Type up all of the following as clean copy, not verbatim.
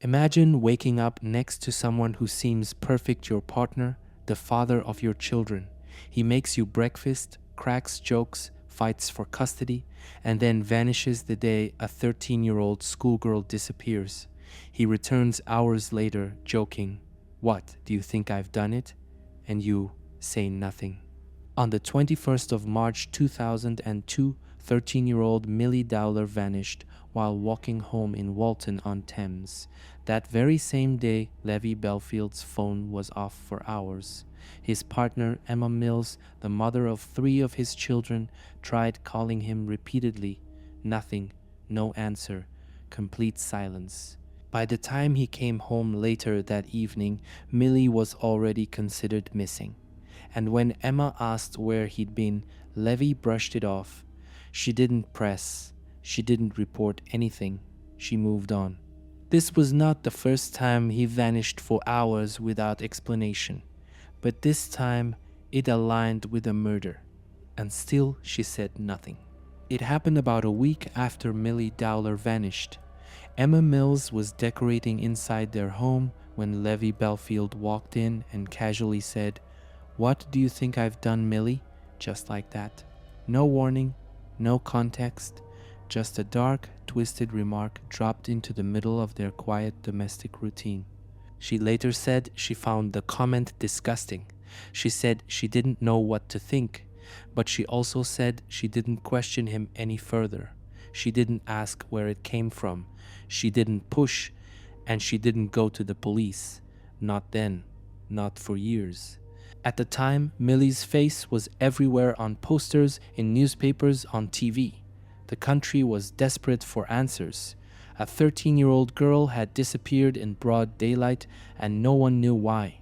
Imagine waking up next to someone who seems perfect, your partner, the father of your children. He makes you breakfast, cracks jokes, fights for custody, and then vanishes the day a 13-year-old schoolgirl disappears. He returns hours later, joking, "What, do you think I've done it?" And you say nothing. On the 21st of March 2002, 13-year-old Millie Dowler vanished while walking home in Walton-on-Thames. That very same day, Levi Bellfield's phone was off for hours. His partner, Emma Mills, the mother of 3 of his children, tried calling him repeatedly. Nothing, no answer, complete silence. By the time he came home later that evening, Millie was already considered missing. And when Emma asked where he'd been, Levi brushed it off. She didn't press. She didn't report anything. She moved on. This was not the first time he vanished for hours without explanation, but this time it aligned with a murder. And still she said nothing. It happened about a week after Millie Dowler vanished. Emma Mills was decorating inside their home when Levi Bellfield walked in and casually said, "What do you think I've done, Millie?" Just like that. No warning, no context, just a dark, twisted remark dropped into the middle of their quiet domestic routine. She later said she found the comment disgusting. She said she didn't know what to think, but she also said she didn't question him any further. She didn't ask where it came from. She didn't push, and she didn't go to the police. Not then, not for years. At the time, Millie's face was everywhere on posters, in newspapers, on TV. The country was desperate for answers. A 13-year-old girl had disappeared in broad daylight and no one knew why.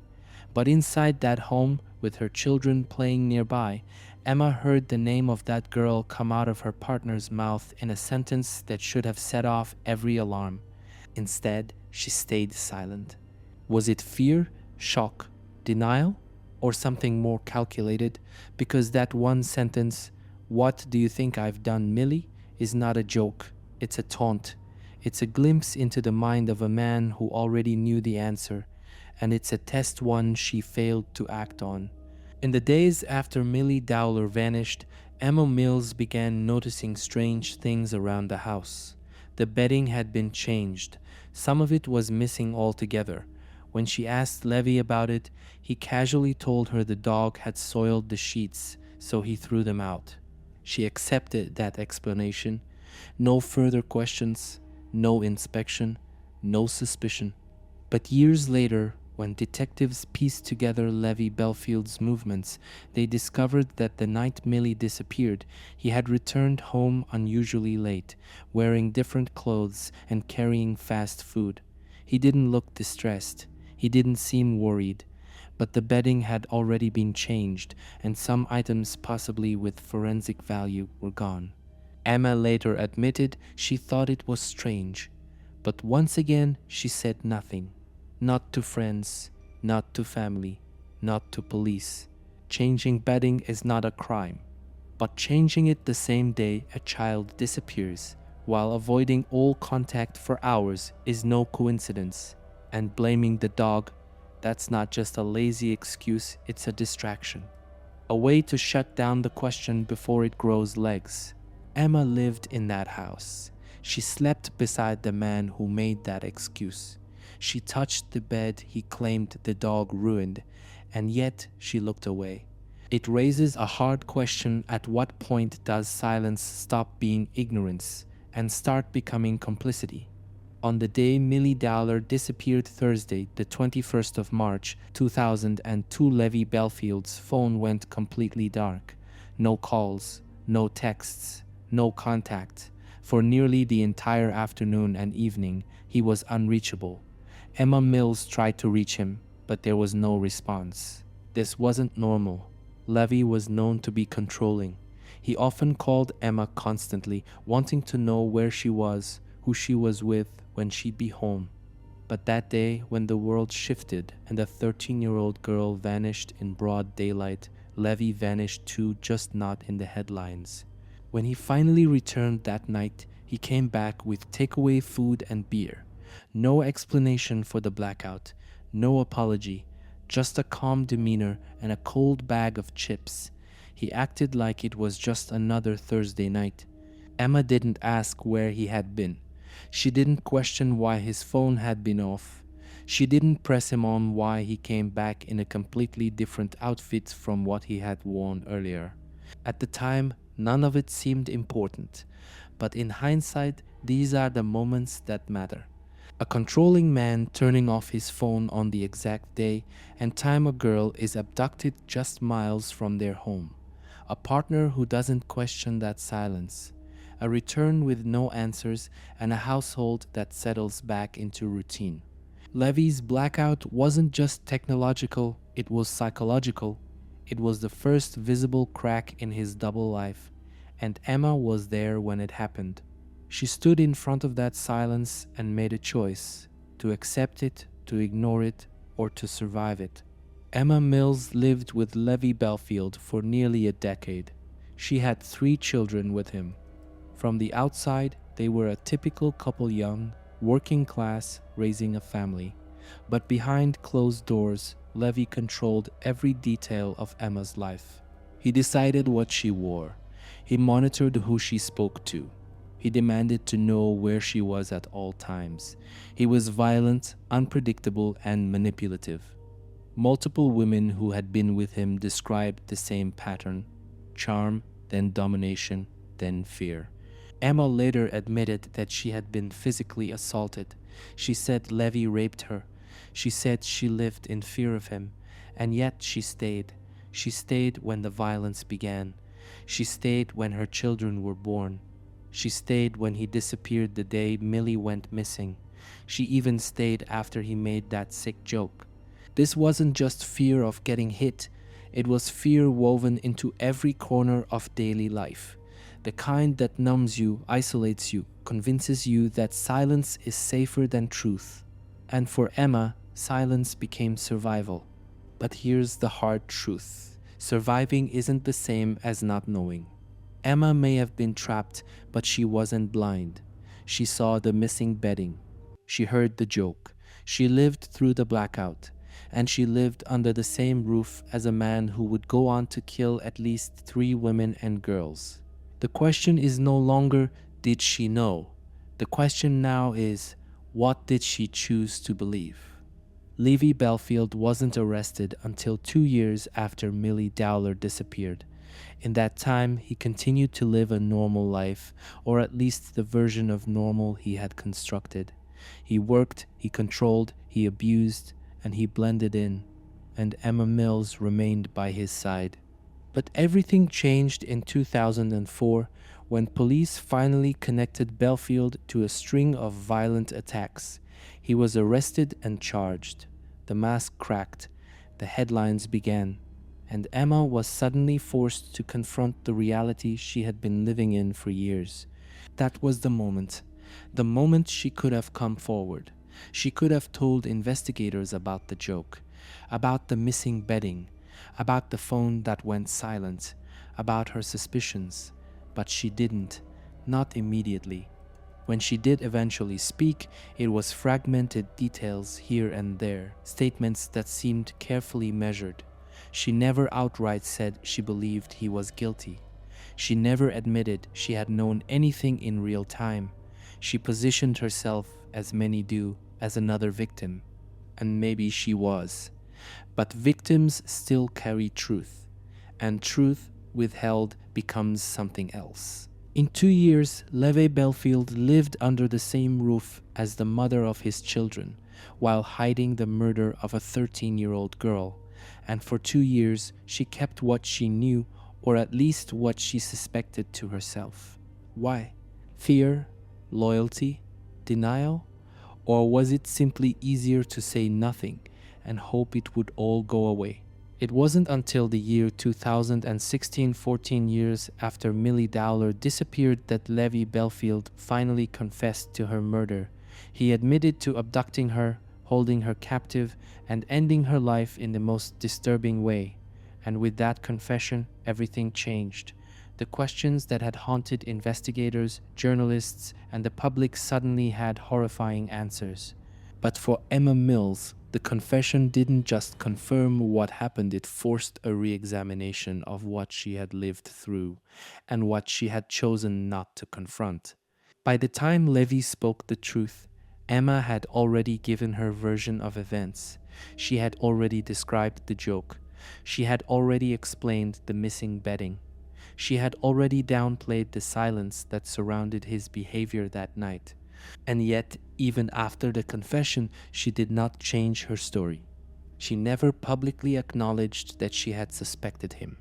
But inside that home, with her children playing nearby, Emma heard the name of that girl come out of her partner's mouth in a sentence that should have set off every alarm. Instead, she stayed silent. Was it fear, shock, denial? Or something more calculated, because that one sentence, "What do you think I've done, Millie?" is not a joke, it's a taunt. It's a glimpse into the mind of a man who already knew the answer, and it's a test one she failed to act on. In the days after Millie Dowler vanished, Emma Mills began noticing strange things around the house. The bedding had been changed. Some of it was missing altogether. When she asked Levi about it, he casually told her the dog had soiled the sheets, so he threw them out. She accepted that explanation. No further questions, no inspection, no suspicion. But years later, when detectives pieced together Levi Bellfield's movements, they discovered that the night Millie disappeared, he had returned home unusually late, wearing different clothes and carrying fast food. He didn't look distressed. He didn't seem worried, but the bedding had already been changed and some items possibly with forensic value were gone. Emma later admitted she thought it was strange, but once again she said nothing. Not to friends, not to family, not to police. Changing bedding is not a crime, but changing it the same day a child disappears while avoiding all contact for hours is no coincidence. And blaming the dog, that's not just a lazy excuse, it's a distraction. A way to shut down the question before it grows legs. Emma lived in that house. She slept beside the man who made that excuse. She touched the bed he claimed the dog ruined, and yet she looked away. It raises a hard question: at what point does silence stop being ignorance and start becoming complicity? On the day Millie Dowler disappeared, Thursday, the 21st of March, 2002, Levi Bellfield's phone went completely dark. No calls, no texts, no contact. For nearly the entire afternoon and evening, he was unreachable. Emma Mills tried to reach him, but there was no response. This wasn't normal. Levi was known to be controlling. He often called Emma constantly, wanting to know where she was, who she was with, when she'd be home. But that day, when the world shifted and a 13-year-old girl vanished in broad daylight, Levi vanished too, just not in the headlines. When he finally returned that night, he came back with takeaway food and beer. No explanation for the blackout, no apology, just a calm demeanor and a cold bag of chips. He acted like it was just another Thursday night. Emma didn't ask where he had been. She didn't question why his phone had been off. She didn't press him on why he came back in a completely different outfit from what he had worn earlier. At the time, none of it seemed important, but in hindsight, these are the moments that matter. A controlling man turning off his phone on the exact day and time a girl is abducted just miles from their home. A partner who doesn't question that silence. A return with no answers and a household that settles back into routine. Levi's blackout wasn't just technological, it was psychological. It was the first visible crack in his double life, and Emma was there when it happened. She stood in front of that silence and made a choice, to accept it, to ignore it, or to survive it. Emma Mills lived with Levi Bellfield for nearly a decade. She had 3 children with him. From the outside, they were a typical couple, young, working class, raising a family. But behind closed doors, Levi controlled every detail of Emma's life. He decided what she wore. He monitored who she spoke to. He demanded to know where she was at all times. He was violent, unpredictable, and manipulative. Multiple women who had been with him described the same pattern: charm, then domination, then fear. Emma later admitted that she had been physically assaulted. She said Levi raped her. She said she lived in fear of him, and yet she stayed. She stayed when the violence began. She stayed when her children were born. She stayed when he disappeared the day Millie went missing. She even stayed after he made that sick joke. This wasn't just fear of getting hit, it was fear woven into every corner of daily life. The kind that numbs you, isolates you, convinces you that silence is safer than truth. And for Emma, silence became survival. But here's the hard truth: surviving isn't the same as not knowing. Emma may have been trapped, but she wasn't blind. She saw the missing bedding. She heard the joke. She lived through the blackout. And she lived under the same roof as a man who would go on to kill at least 3 women and girls. The question is no longer, did she know? The question now is, what did she choose to believe? Levi Bellfield wasn't arrested until 2 years after Millie Dowler disappeared. In that time, he continued to live a normal life, or at least the version of normal he had constructed. He worked, he controlled, he abused, and he blended in, and Emma Mills remained by his side. But everything changed in 2004 when police finally connected Bellfield to a string of violent attacks. He was arrested and charged. The mask cracked. The headlines began. And Emma was suddenly forced to confront the reality she had been living in for years. That was the moment she could have come forward. She could have told investigators about the joke, about the missing bedding, about the phone that went silent, about her suspicions, but she didn't, not immediately. When she did eventually speak, it was fragmented details here and there, statements that seemed carefully measured. She never outright said she believed he was guilty. She never admitted she had known anything in real time. She positioned herself, as many do, as another victim. And maybe she was. But victims still carry truth. And truth withheld becomes something else. In 2 years, Levi Bellfield lived under the same roof as the mother of his children, while hiding the murder of a 13-year-old girl. And for 2 years, she kept what she knew, or at least what she suspected, to herself. Why? Fear? Loyalty? Denial? Or was it simply easier to say nothing and hope it would all go away? It wasn't until the year 2016, 14 years after Millie Dowler disappeared, that Levi Bellfield finally confessed to her murder. He admitted to abducting her, holding her captive, and ending her life in the most disturbing way. And with that confession, everything changed. The questions that had haunted investigators, journalists, and the public suddenly had horrifying answers. But for Emma Mills, the confession didn't just confirm what happened, it forced a re-examination of what she had lived through and what she had chosen not to confront. By the time Levi spoke the truth, Emma had already given her version of events. She had already described the joke. She had already explained the missing bedding. She had already downplayed the silence that surrounded his behavior that night. And yet, even after the confession, she did not change her story. She never publicly acknowledged that she had suspected him.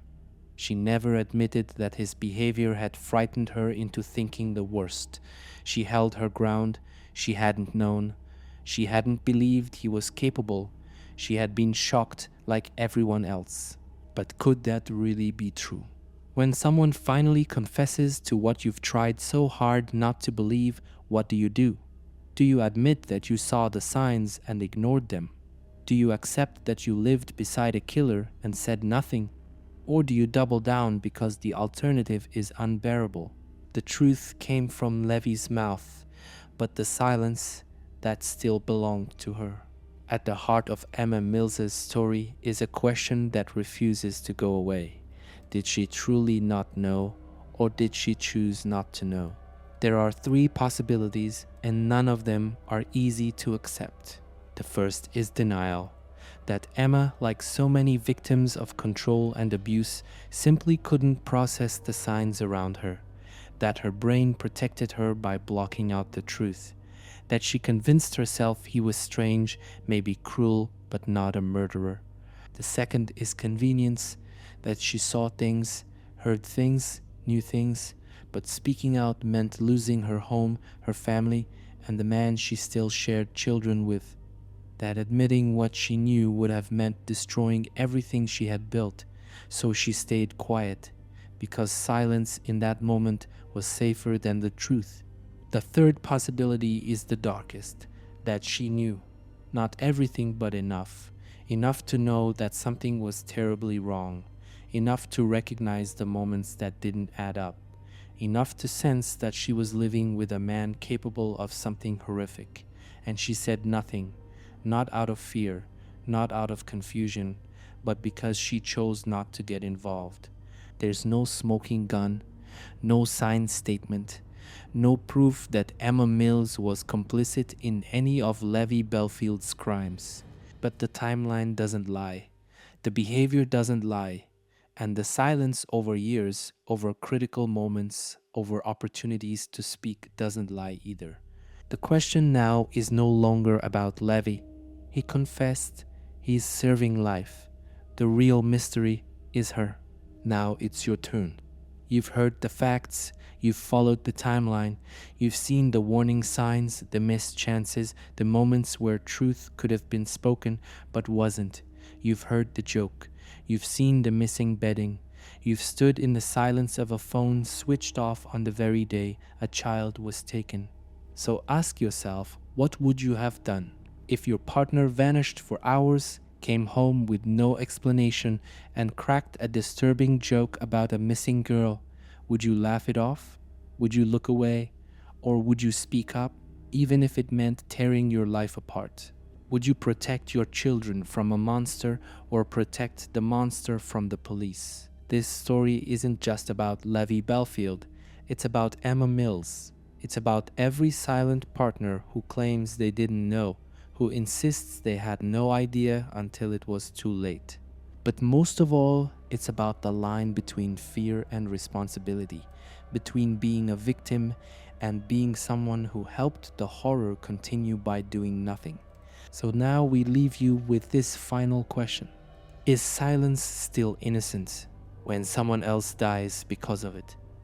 She never admitted that his behavior had frightened her into thinking the worst. She held her ground. She hadn't known. She hadn't believed he was capable. She had been shocked like everyone else. But could that really be true? When someone finally confesses to what you've tried so hard not to believe, what do? Do you admit that you saw the signs and ignored them? Do you accept that you lived beside a killer and said nothing? Or do you double down because the alternative is unbearable? The truth came from Levi's mouth, but the silence, that still belonged to her. At the heart of Emma Mills's story is a question that refuses to go away. Did she truly not know, or did she choose not to know? There are three possibilities, and none of them are easy to accept. The first is denial. That Emma, like so many victims of control and abuse, simply couldn't process the signs around her. That her brain protected her by blocking out the truth. That she convinced herself he was strange, maybe cruel, but not a murderer. The second is convenience. That she saw things, heard things, knew things, but speaking out meant losing her home, her family, and the man she still shared children with. That admitting what she knew would have meant destroying everything she had built, so she stayed quiet, because silence in that moment was safer than the truth. The third possibility is the darkest, that she knew, not everything but enough to know that something was terribly wrong, enough to recognize the moments that didn't add up, enough to sense that she was living with a man capable of something horrific, and she said nothing. Not out of fear, not out of confusion, but because she chose not to get involved. There's no smoking gun, no signed statement, no proof that Emma Mills was complicit in any of Levi Bellfield's crimes. But the timeline doesn't lie. The behavior doesn't lie. And the silence over years, over critical moments, over opportunities to speak doesn't lie either. The question now is no longer about Levi. He confessed, he's serving life. The real mystery is her. Now it's your turn. You've heard the facts, you've followed the timeline, you've seen the warning signs, the missed chances, the moments where truth could have been spoken but wasn't. You've heard the joke, you've seen the missing bedding, you've stood in the silence of a phone switched off on the very day a child was taken. So ask yourself, what would you have done? If your partner vanished for hours, came home with no explanation, and cracked a disturbing joke about a missing girl, would you laugh it off? Would you look away? Or would you speak up, even if it meant tearing your life apart? Would you protect your children from a monster or protect the monster from the police? This story isn't just about Levi Bellfield, it's about Emma Mills. It's about every silent partner who claims they didn't know, who insists they had no idea until it was too late. But most of all, it's about the line between fear and responsibility, between being a victim and being someone who helped the horror continue by doing nothing. So now we leave you with this final question. Is silence still innocent when someone else dies because of it?